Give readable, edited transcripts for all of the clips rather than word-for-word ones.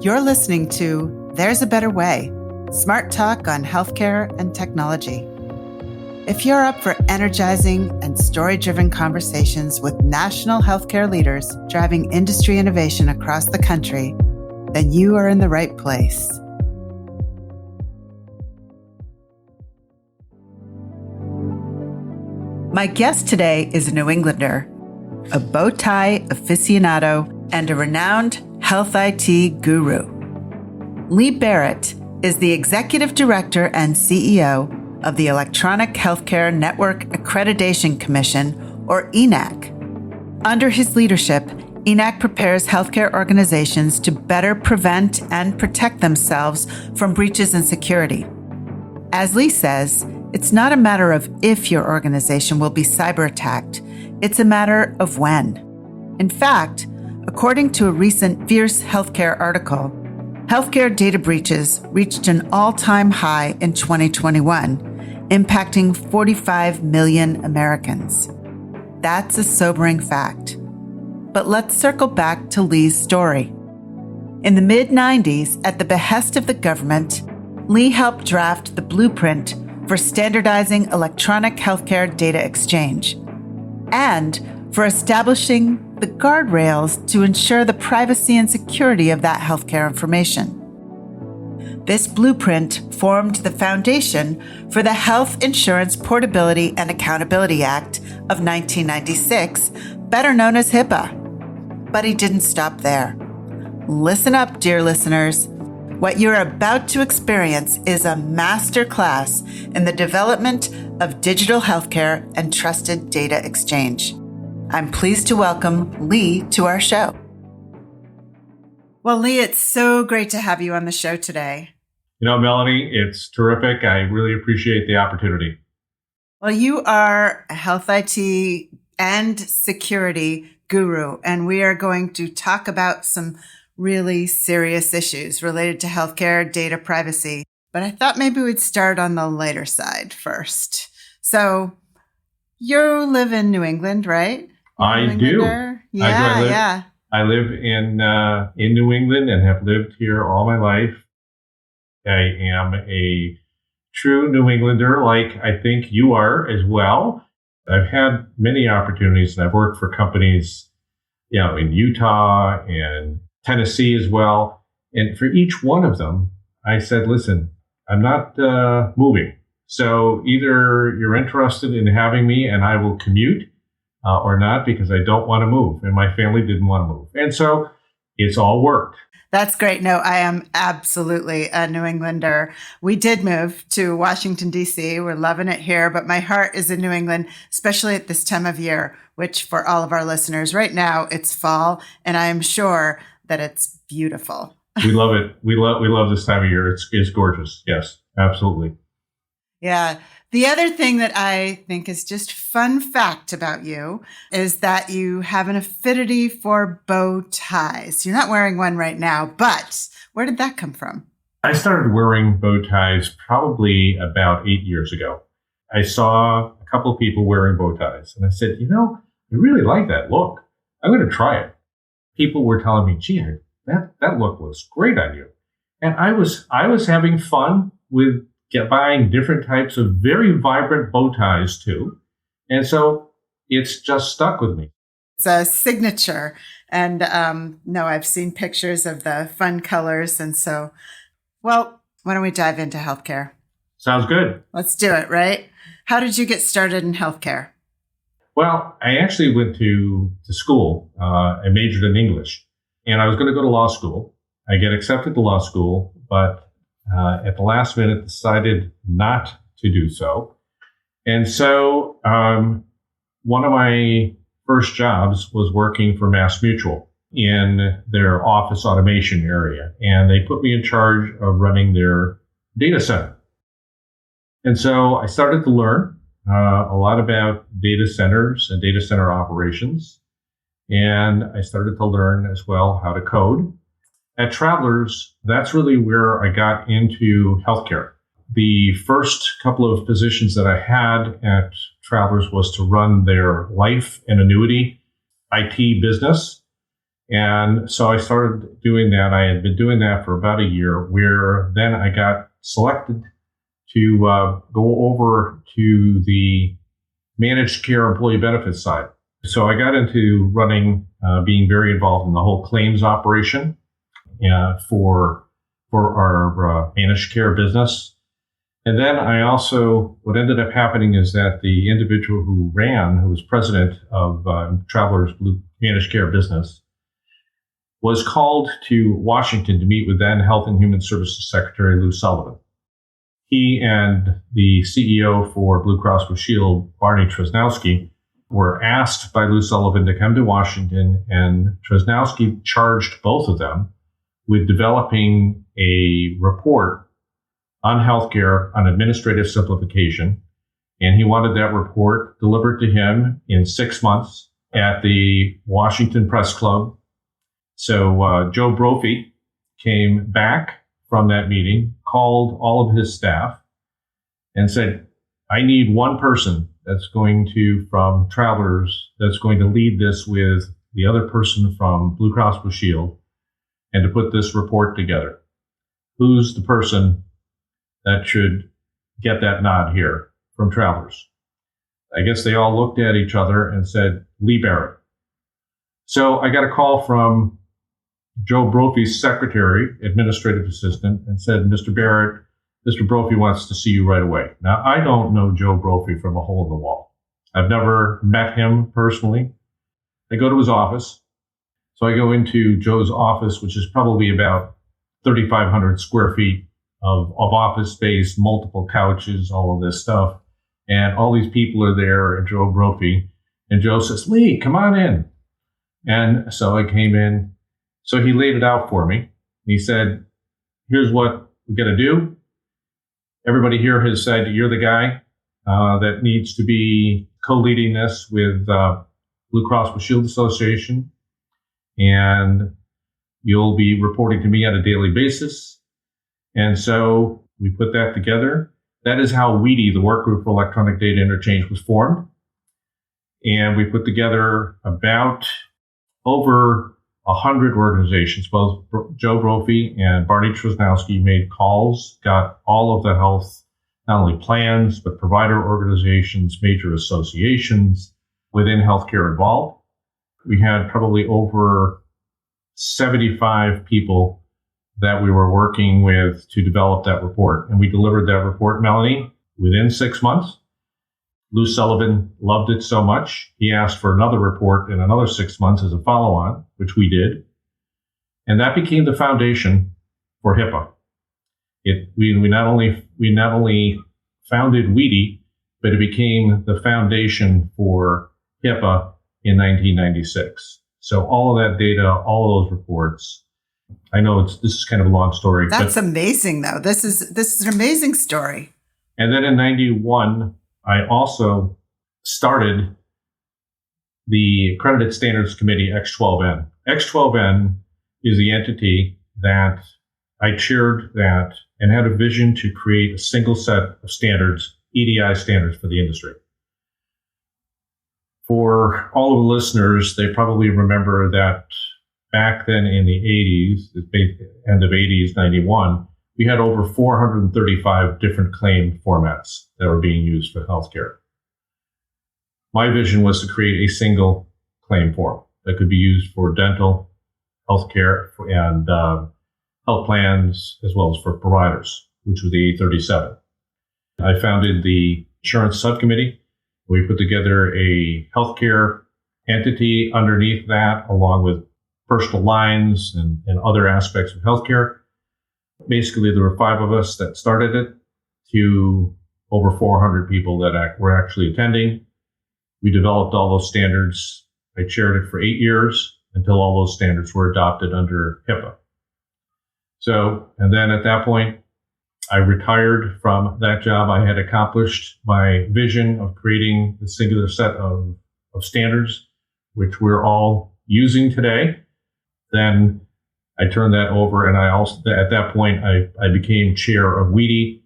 You're listening to There's a Better Way, smart talk on healthcare and technology. If you're up for energizing and story-driven conversations with national healthcare leaders driving industry innovation across the country, then you are in the right place. My guest today is a New Englander, a Bowtie aficionado, and a renowned health IT guru. Lee Barrett is the Executive Director and CEO of the Electronic Healthcare Network Accreditation Commission, or EHNAC. Under his leadership, EHNAC prepares healthcare organizations to better prevent and protect themselves from breaches in security. As Lee says, it's not a matter of if your organization will be cyber attacked, it's a matter of when. In fact, according to a recent Fierce Healthcare article, healthcare data breaches reached an all-time high in 2021, impacting 45 million Americans. That's a sobering fact. But let's circle back to Lee's story. In the mid-90s, at the behest of the government, Lee helped draft the blueprint for standardizing electronic healthcare data exchange and for establishing the guardrails to ensure the privacy and security of that healthcare information. This blueprint formed the foundation for the Health Insurance Portability and Accountability Act of 1996, better known as HIPAA. But he didn't stop there. Listen up, dear listeners. What you're about to experience is a masterclass in the development of digital healthcare and trusted data exchange. I'm pleased to welcome Lee to our show. Well, Lee, it's so great to have you on the show today. You know, Melanie, it's terrific. I really appreciate the opportunity. Well, you are a health IT and security guru, and we are going to talk about some really serious issues related to healthcare data privacy. But I thought maybe we'd start on the lighter side first. So you live in New England, right? I do. Yeah. I live in New England and have lived here all my life. I am a true New Englander, like I think you are as well. I've had many opportunities, and I've worked for companies, in Utah and Tennessee as well. And for each one of them, I said, listen, I'm not moving. So either you're interested in having me and I will commute or not, because I don't want to move. And my family didn't want to move. And so it's all worked. That's great. No, I am absolutely a New Englander. We did move to Washington, D.C. We're loving it here, but my heart is in New England, especially at this time of year, which for all of our listeners, right now it's fall, and I am sure that it's beautiful. We love it. We love this time of year. It's gorgeous. Yes, absolutely. Yeah. The other thing that I think is just fun fact about you is that you have an affinity for bow ties. You're not wearing one right now, but where did that come from? I started wearing bow ties probably about 8 years ago. I saw a couple of people wearing bow ties, and I said, I really like that look. I'm going to try it. People were telling me, gee, that look looks great on you. And I was having fun with buying different types of very vibrant bow ties too. And so it's just stuck with me. It's a signature. And I've seen pictures of the fun colors. And so, well, why don't we dive into healthcare? Sounds good. Let's do it, right? How did you get started in healthcare? Well, I actually went to school. I majored in English, and I was going to go to law school. I get accepted to law school, but at the last minute decided not to do so. And so one of my first jobs was working for MassMutual in their office automation area. And they put me in charge of running their data center. And so I started to learn a lot about data centers and data center operations. And I started to learn as well how to code. At Travelers, that's really where I got into healthcare. The first couple of positions that I had at Travelers was to run their life and annuity IT business. And so I started doing that. I had been doing that for about a year, where then I got selected to go over to the managed care employee benefits side. So I got into running, being very involved in the whole claims operation for our managed care business. And then what ended up happening is that the individual who was president of Travelers Blue Managed Care Business, was called to Washington to meet with then Health and Human Services Secretary Lou Sullivan. He and the CEO for Blue Cross Blue Shield, Barney Tresnowski, were asked by Lou Sullivan to come to Washington, and Tresnowski charged both of them with developing a report on healthcare on administrative simplification. And he wanted that report delivered to him in 6 months at the Washington Press Club. So Joe Brophy came back from that meeting, called all of his staff, and said, I need one person from Travelers, that's going to lead this with the other person from Blue Cross Blue Shield, and to put this report together. Who's the person that should get that nod here from Travelers? I guess they all looked at each other and said, Lee Barrett. So I got a call from Joe Brophy's secretary, administrative assistant, and said, Mr. Barrett, Mr. Brophy wants to see you right away. Now, I don't know Joe Brophy from a hole in the wall. I've never met him personally. I go to his office. So I go into Joe's office, which is probably about 3,500 square feet of office space, multiple couches, all of this stuff. And all these people are there, and Joe Brophy. And Joe says, Lee, come on in. And so I came in. So he laid it out for me. He said, here's what we got to do. Everybody here has said you're the guy that needs to be co-leading this with Blue Cross Blue Shield Association. And you'll be reporting to me on a daily basis. And so we put that together. That is how WEDI, the Work Group for Electronic Data Interchange, was formed. And we put together about over 100 organizations. Both Joe Brophy and Barney Tresnowski made calls, got all of the health, not only plans, but provider organizations, major associations within healthcare involved. We had probably over 75 people that we were working with to develop that report. And we delivered that report, Melanie, within 6 months. Lou Sullivan loved it so much, he asked for another report in another 6 months as a follow-on, which we did. And that became the foundation for HIPAA. We not only founded WEDI, but it became the foundation for HIPAA in 1996. So all of that data, all of those reports, I know this is kind of a long story. That's amazing, though. This is an amazing story. And then in 91, I also started the Accredited Standards Committee, X12N. X12N is the entity that I chaired that and had a vision to create a single set of standards, EDI standards for the industry. For all of the listeners, they probably remember that back then in the 80s, the end of 80s, 91, we had over 435 different claim formats that were being used for healthcare. My vision was to create a single claim form that could be used for dental, healthcare, and health plans, as well as for providers, which was the 837. I founded the insurance subcommittee. We put together a healthcare entity underneath that, along with personal lines and other aspects of healthcare. Basically, there were 5 of us that started it to over 400 people that were actually attending. We developed all those standards. I chaired it for 8 years until all those standards were adopted under HIPAA. So, and then at that point, I retired from that job. I had accomplished my vision of creating a singular set of standards, which we're all using today. Then I turned that over, and I also, at that point, I became chair of WEDI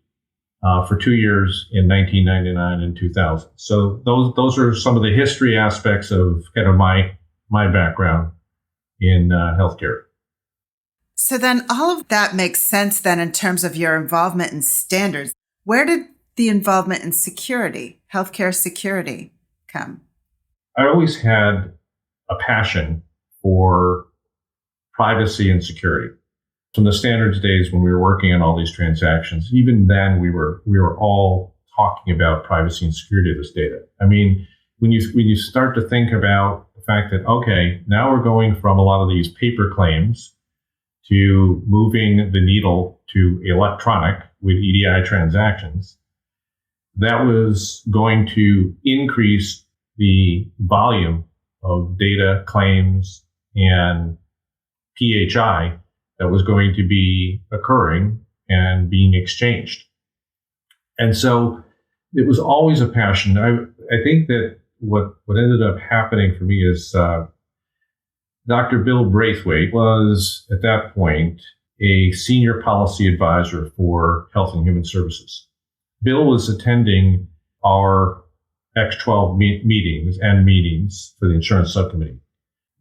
for 2 years in 1999 and 2000. So those are some of the history aspects of kind of my background in healthcare. So then all of that makes sense then in terms of your involvement in standards. Where did the involvement in security, healthcare security, come? I always had a passion for privacy and security. From the standards days when we were working on all these transactions, even then we were all talking about privacy and security of this data. I mean, when you start to think about the fact that, okay, now we're going from a lot of these paper claims to moving the needle to electronic with EDI transactions, that was going to increase the volume of data claims and PHI that was going to be occurring and being exchanged. And so it was always a passion. I think that what ended up happening for me is Dr. Bill Braithwaite was, at that point, a senior policy advisor for Health and Human Services. Bill was attending our X12 meetings for the insurance subcommittee.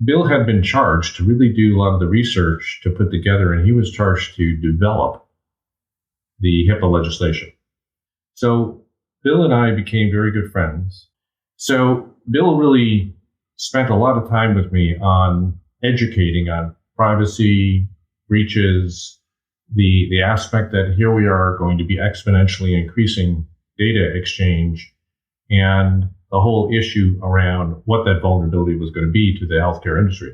Bill had been charged to really do a lot of the research to put together, and he was charged to develop the HIPAA legislation. So Bill and I became very good friends. So Bill really spent a lot of time with me on educating on privacy, breaches, the aspect that here we are going to be exponentially increasing data exchange, and the whole issue around what that vulnerability was going to be to the healthcare industry.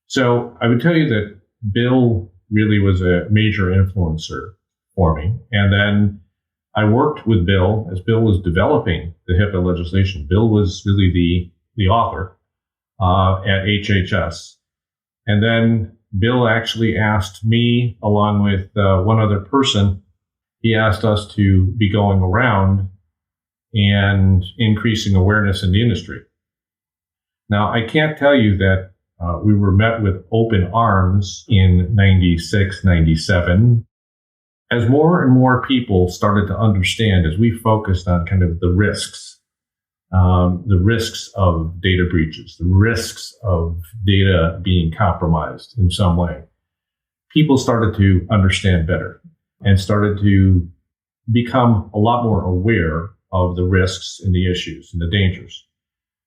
So I would tell you that Bill really was a major influencer for me. And then I worked with Bill as Bill was developing the HIPAA legislation. Bill was really the author at HHS. And then Bill actually asked me, along with one other person, he asked us to be going around and increasing awareness in the industry. Now, I can't tell you that we were met with open arms in 96, 97. As more and more people started to understand, as we focused on kind of the risks of data breaches, the risks of data being compromised in some way, people started to understand better and started to become a lot more aware of the risks and the issues and the dangers.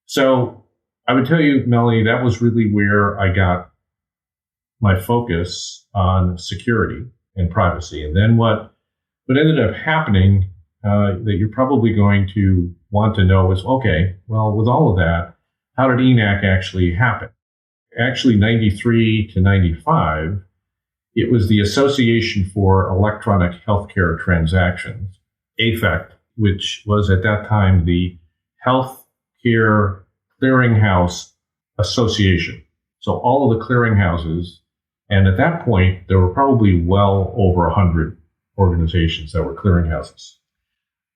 So I would tell you, Melanie, that was really where I got my focus on security and privacy. And then what ended up happening that you're probably going to want to know is, okay, well, with all of that, how did EHNAC actually happen? Actually, 93 to 95, it was the Association for Electronic Healthcare Transactions, AFEC, which was at that time the Healthcare Clearinghouse Association. So all of the clearinghouses, and at that point, there were probably well over 100 organizations that were clearinghouses.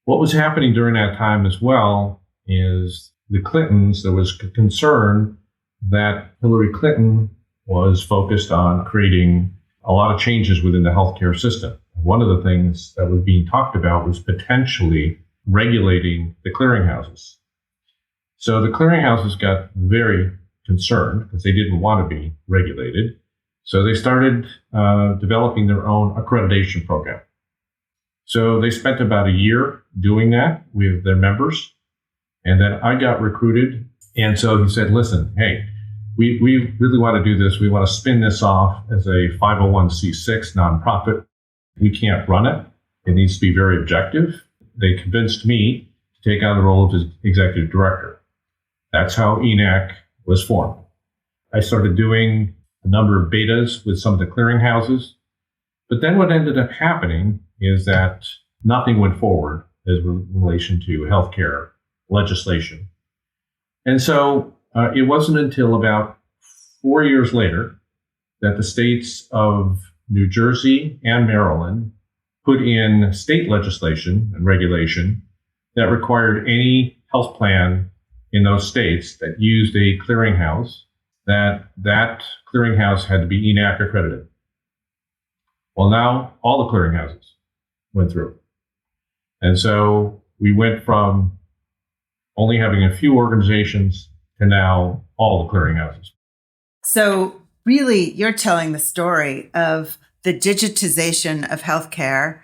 What was happening during that time as well is the Clintons, there was concern that Hillary Clinton was focused on creating a lot of changes within the healthcare system. One of the things that was being talked about was potentially regulating the clearinghouses. So the clearinghouses got very concerned because they didn't want to be regulated. So they started developing their own accreditation program. So they spent about a year doing that with their members. And then I got recruited. And so he said, listen, hey, we really want to do this. We want to spin this off as a 501c6 nonprofit. We can't run it. It needs to be very objective. They convinced me to take on the role of executive director. That's how EHNAC was formed. I started doing a number of betas with some of the clearinghouses. But then what ended up happening is that nothing went forward as in relation to healthcare legislation. And so it wasn't until about 4 years later that the states of New Jersey and Maryland put in state legislation and regulation that required any health plan in those states that used a clearinghouse, that clearinghouse had to be EHNAC accredited. Well, now all the clearinghouses went through. And so we went from only having a few organizations to now all the clearinghouses. So Really, you're telling the story of the digitization of healthcare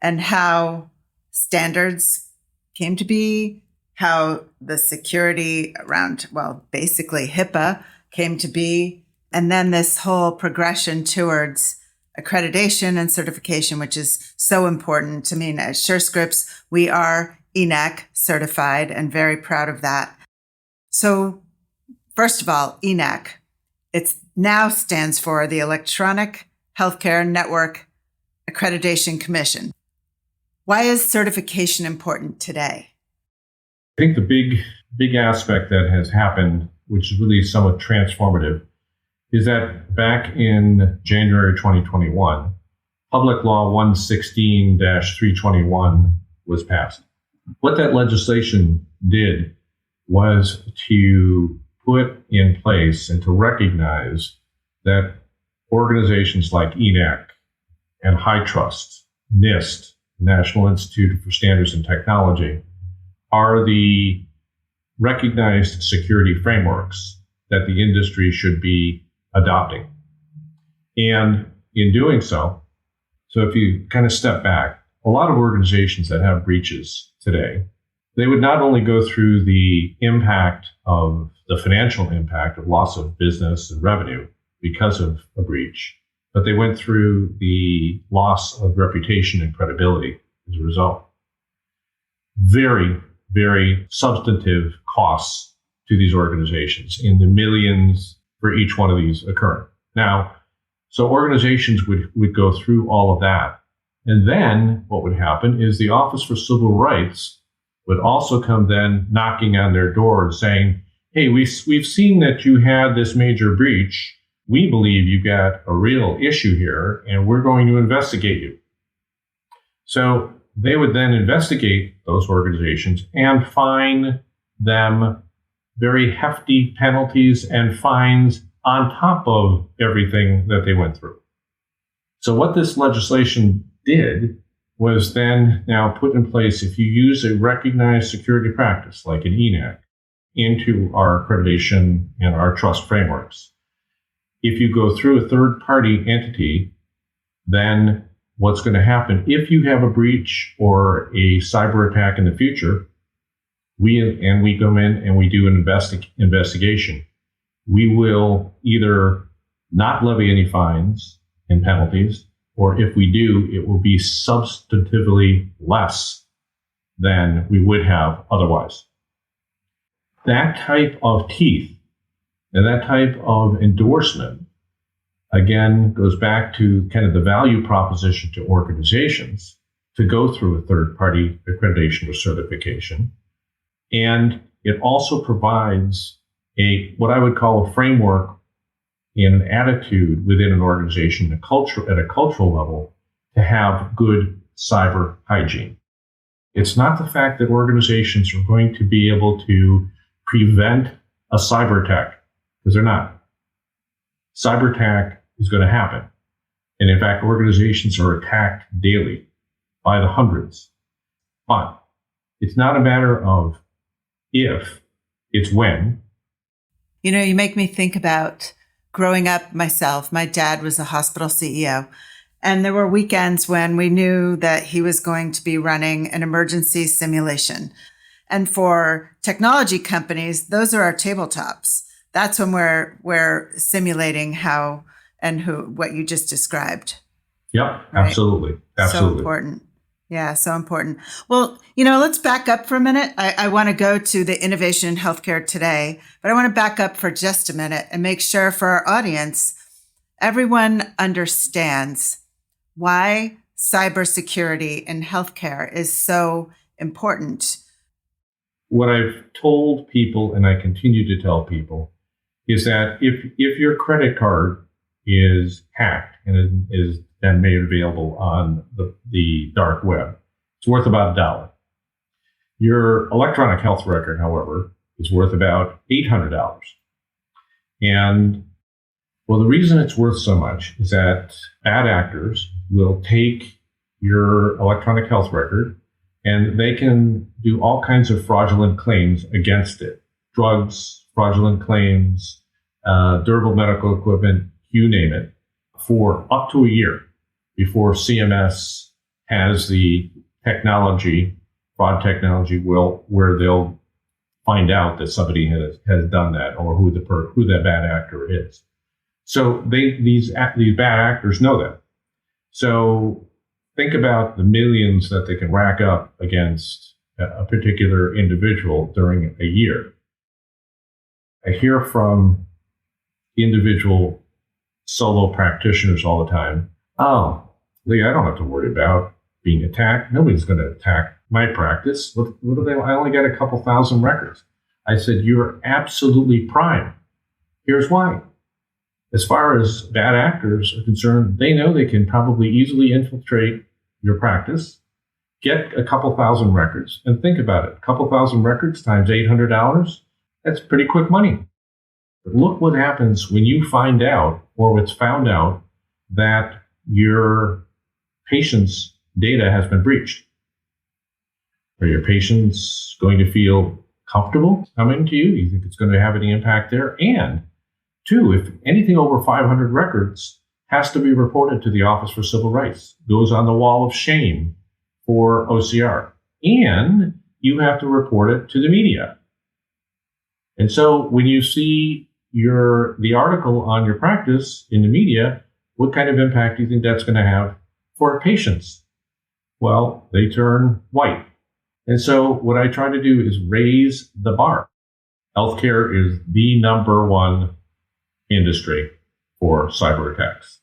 and how standards came to be, how the security around, well, basically HIPAA came to be, and then this whole progression towards accreditation and certification, which is so important to me. At SureScripts, we are EHNAC certified and very proud of that. So first of all, EHNAC, it now stands for the Electronic Healthcare Network Accreditation Commission. Why is certification important today? I think the big aspect that has happened, which is really somewhat transformative, is that back in January 2021, Public Law 116-321 was passed. What that legislation did was to put in place and to recognize that organizations like EHNAC and HITrust, NIST, National Institute for Standards and Technology, are the recognized security frameworks that the industry should be adopting. And in doing so if you kind of step back, a lot of organizations that have breaches today, they would not only go through the impact of the financial impact of loss of business and revenue because of a breach, but they went through the loss of reputation and credibility as a result. Very, very substantive costs to these organizations in the millions for each one of these occurring. Now, so organizations would go through all of that. And then what would happen is the Office for Civil Rights would also come then knocking on their door saying, hey, we've seen that you had this major breach. We believe you got a real issue here, and we're going to investigate you. So they would then investigate those organizations and fine them very hefty penalties and fines on top of everything that they went through. So what this legislation did was then now put in place, if you use a recognized security practice like an EHNAC into our accreditation and our trust frameworks, if you go through a third-party entity, then what's going to happen if you have a breach or a cyber attack in the future, we go in and we do an investigation. We will either not levy any fines and penalties, or if we do, it will be substantively less than we would have otherwise. That type of teeth and that type of endorsement, again, goes back to kind of the value proposition to organizations to go through a third-party accreditation or certification. And it also provides what I would call a framework in an attitude within an organization, at a cultural level, to have good cyber hygiene. It's not the fact that organizations are going to be able to prevent a cyber attack, because they're not. Cyber attack is going to happen. And in fact, organizations are attacked daily by the hundreds. But it's not a matter of if, it's when. You know, you make me think about growing up myself. My dad was a hospital CEO, and there were weekends when we knew that he was going to be running an emergency simulation. And for technology companies, those are our tabletops. That's when we're simulating how and what you just described. Yep, right? Absolutely. So important. Yeah, so important. Well, let's back up for a minute. I want to go to the innovation in healthcare today, but I want to back up for just a minute and make sure for our audience, everyone understands why cybersecurity in healthcare is so important. What I've told people, and I continue to tell people, is that if your credit card is hacked and is then made available on the dark web, it's worth about $1. Your electronic health record, however, is worth about $800. And well, the reason it's worth so much is that bad actors will take your electronic health record and they can do all kinds of fraudulent claims against it. Drugs, fraudulent claims, durable medical equipment, you name it, for up to a year before CMS has the technology, fraud technology, where they'll find out that somebody has done that, or who that bad actor is. So these bad actors know that. So think about the millions that they can rack up against a particular individual during a year. I hear from individual solo practitioners all the time, "Oh, Lee, I don't have to worry about being attacked. Nobody's going to attack my practice. What do they? I only got a couple thousand records." I said, "You're absolutely prime. Here's why. As far as bad actors are concerned, they know they can probably easily infiltrate your practice, get a couple thousand records, and think about it. A couple thousand records times $800, that's pretty quick money. But look what happens when you find out, or it's found out, that your patient's data has been breached. Are your patients going to feel comfortable coming to you? Do you think it's going to have any impact there? And two, if anything over 500 records has to be reported to the Office for Civil Rights, goes on the wall of shame for OCR, and you have to report it to the media. And so when you see the article on your practice in the media, what kind of impact do you think that's going to have for patients? Well, they turn white. And so what I try to do is raise the bar. Healthcare is the number one industry for cyber attacks.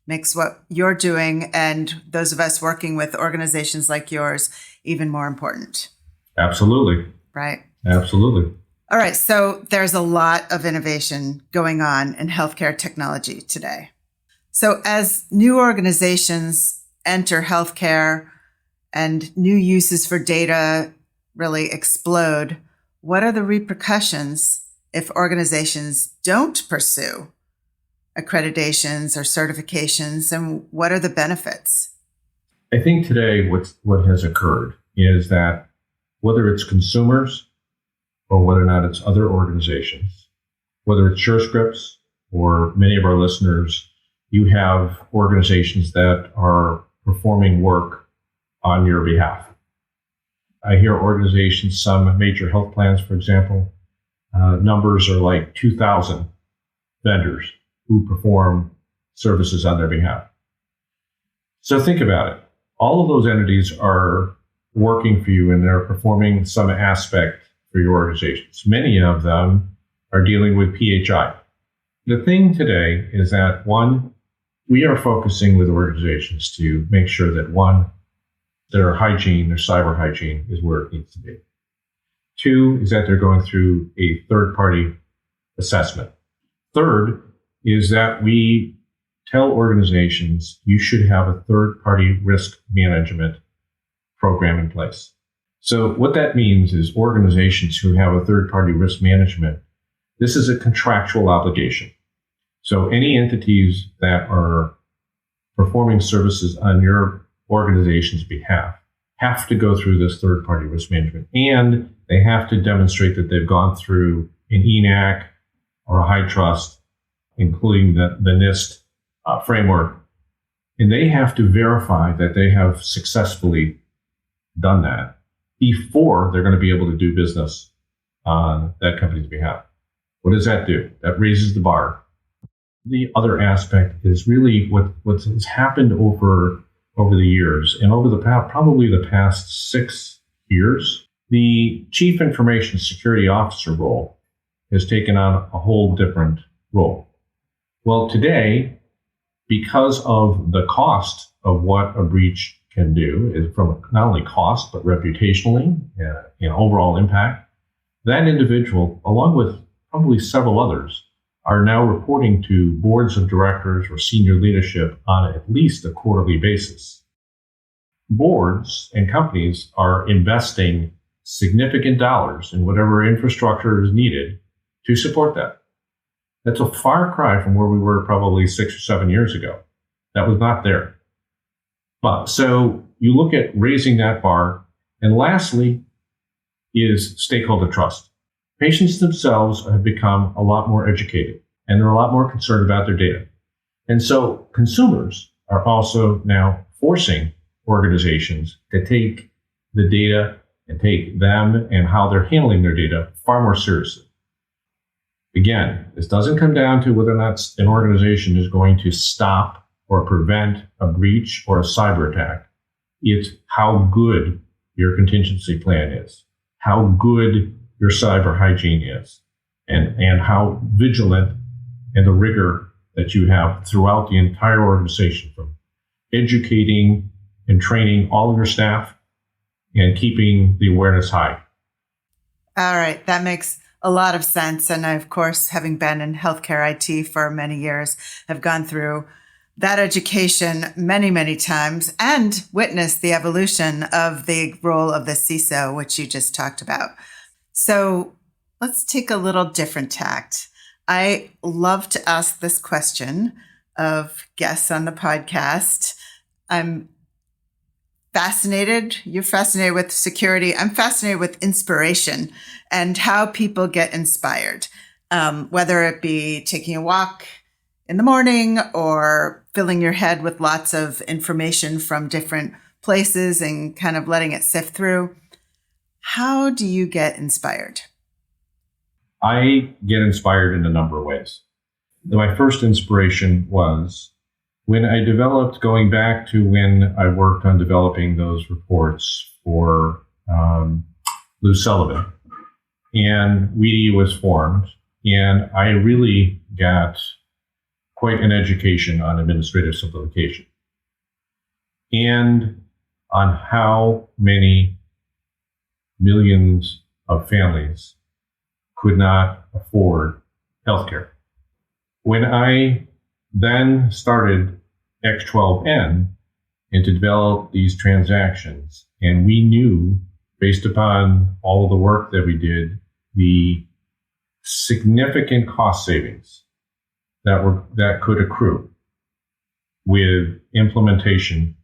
Makes what you're doing and those of us working with organizations like yours even more important. Absolutely. Right. Absolutely. All right. So there's a lot of innovation going on in healthcare technology today. So as new organizations enter healthcare and new uses for data really explode, what are the repercussions if organizations don't pursue accreditations or certifications, and what are the benefits? I think today what has occurred is that whether it's consumers or whether or not it's other organizations, whether it's SureScripts or many of our listeners, you have organizations that are performing work on your behalf. I hear organizations, some major health plans, for example, numbers are like 2,000 vendors who perform services on their behalf. So think about it. All of those entities are working for you and they're performing some aspect for your organizations. Many of them are dealing with PHI. The thing today is that, one, we are focusing with organizations to make sure that, one, their hygiene, their cyber hygiene is where it needs to be. Two is that they're going through a third-party assessment. Third is that we tell organizations you should have a third-party risk management program in place. So what that means is organizations who have a third-party risk management, this is a contractual obligation. So any entities that are performing services on your organization's behalf have to go through this third-party risk management, and they have to demonstrate that they've gone through an EHNAC or a high trust, including the NIST framework, and they have to verify that they have successfully done that before they're going to be able to do business on that company's behalf. What does that do? That raises the bar. The other aspect is really what has happened over the years, and over probably the past 6 years, the Chief Information Security Officer role has taken on a whole different role. Well, today, because of the cost of what a breach can do, is from not only cost, but reputationally, overall impact, that individual, along with probably several others, are now reporting to boards of directors or senior leadership on at least a quarterly basis. Boards and companies are investing significant dollars in whatever infrastructure is needed to support that. That's a far cry from where we were probably 6 or 7 years ago. That was not there. But so you look at raising that bar. And lastly is stakeholder trust. Patients themselves have become a lot more educated. and they're a lot more concerned about their data. And so consumers are also now forcing organizations to take the data and take them and how they're handling their data far more seriously. Again, this doesn't come down to whether or not an organization is going to stop or prevent a breach or a cyber attack. It's how good your contingency plan is, how good your cyber hygiene is, and how vigilant and the rigor that you have throughout the entire organization, from educating and training all of your staff and keeping the awareness high. All right. That makes a lot of sense. And I, of course, having been in healthcare IT for many years, have gone through that education many, many times and witnessed the evolution of the role of the CISO, which you just talked about. So let's take a little different tact. I love to ask this question of guests on the podcast. I'm fascinated. You're fascinated with security. I'm fascinated with inspiration and how people get inspired, whether it be taking a walk in the morning or filling your head with lots of information from different places and kind of letting it sift through. How do you get inspired? I get inspired in a number of ways. My first inspiration was when I developed, going back to when I worked on developing those reports for Lou Sullivan, and WEDI was formed, and I really got quite an education on administrative simplification and on how many millions of families could not afford healthcare. When I then started X12N and to develop these transactions, and we knew, based upon all of the work that we did, the significant cost savings that could accrue with implementation.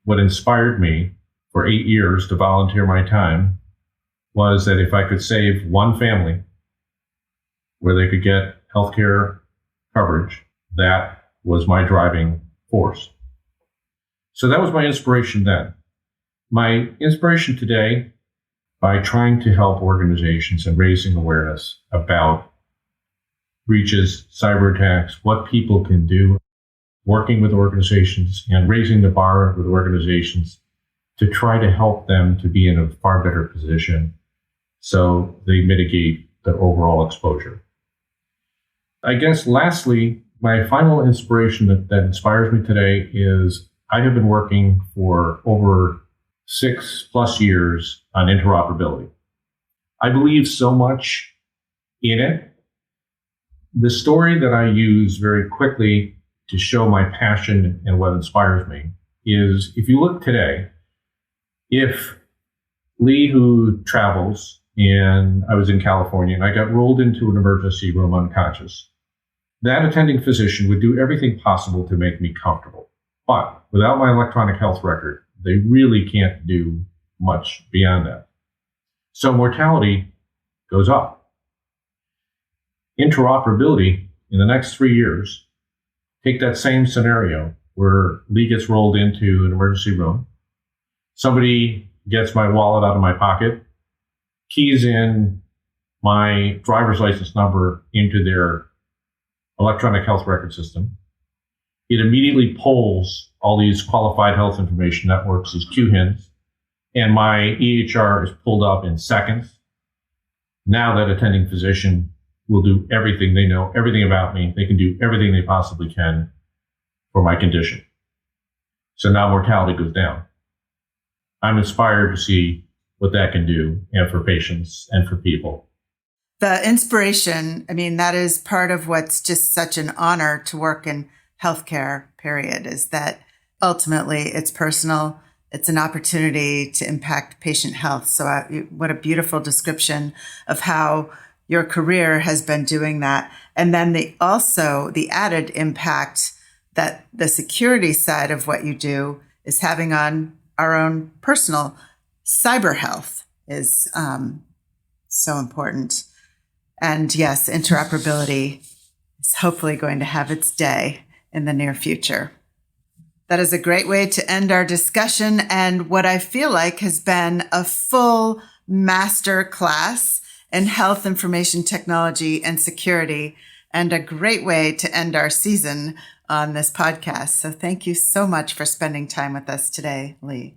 What inspired me for 8 years to volunteer my time was that if I could save one family where they could get healthcare coverage, that was my driving force. So that was my inspiration then. My inspiration today, by trying to help organizations and raising awareness about breaches, cyber attacks, what people can do, working with organizations and raising the bar with organizations to try to help them to be in a far better position so they mitigate their overall exposure. I guess lastly, my final inspiration that inspires me today is I have been working for over 6+ years on interoperability. I believe so much in it. The story that I use very quickly to show my passion and what inspires me is, if you look today, if Lee, who travels, and I was in California and I got rolled into an emergency room unconscious, that attending physician would do everything possible to make me comfortable. But without my electronic health record, they really can't do much beyond that. So mortality goes up. Interoperability in the next 3 years, take that same scenario where Lee gets rolled into an emergency room. Somebody gets my wallet out of my pocket, keys in my driver's license number into their electronic health record system. It immediately pulls all these qualified health information networks, these QHINs, and my EHR is pulled up in seconds. Now that attending physician will do everything. They know everything about me. They can do everything they possibly can for my condition. So now mortality goes down. I'm inspired to see what that can do, and for patients and for people. The inspiration, I mean, that is part of what's just such an honor to work in healthcare, period, is that ultimately it's personal. It's an opportunity to impact patient health. So what a beautiful description of how your career has been doing that. And then the added impact that the security side of what you do is having on our own personal cyber health is so important. And yes, interoperability is hopefully going to have its day in the near future. That is a great way to end our discussion and what I feel like has been a full master class in health information technology and security, and a great way to end our season on this podcast. So thank you so much for spending time with us today, Lee.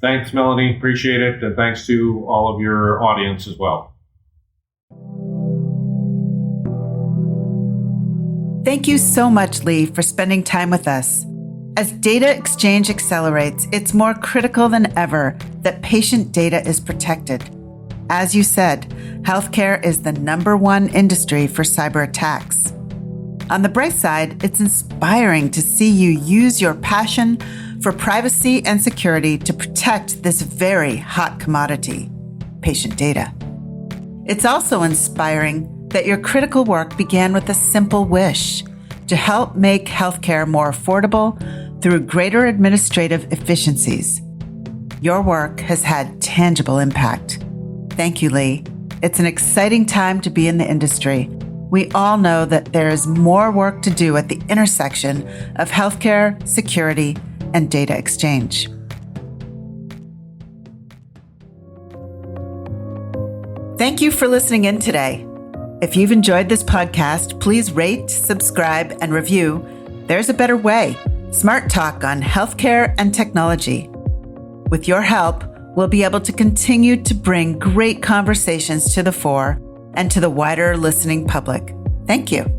Thanks, Melanie. Appreciate it. And thanks to all of your audience as well. Thank you so much, Lee, for spending time with us. As data exchange accelerates, it's more critical than ever that patient data is protected. As you said, healthcare is the #1 industry for cyber attacks. On the bright side, it's inspiring to see you use your passion for privacy and security to protect this very hot commodity, patient data. It's also inspiring that your critical work began with a simple wish to help make healthcare more affordable through greater administrative efficiencies. Your work has had tangible impact. Thank you, Lee. It's an exciting time to be in the industry. We all know that there is more work to do at the intersection of healthcare, security, and data exchange. Thank you for listening in today. If you've enjoyed this podcast, please rate, subscribe, and review. There's a better way. Smart talk on healthcare and technology. With your help, we'll be able to continue to bring great conversations to the fore and to the wider listening public. Thank you.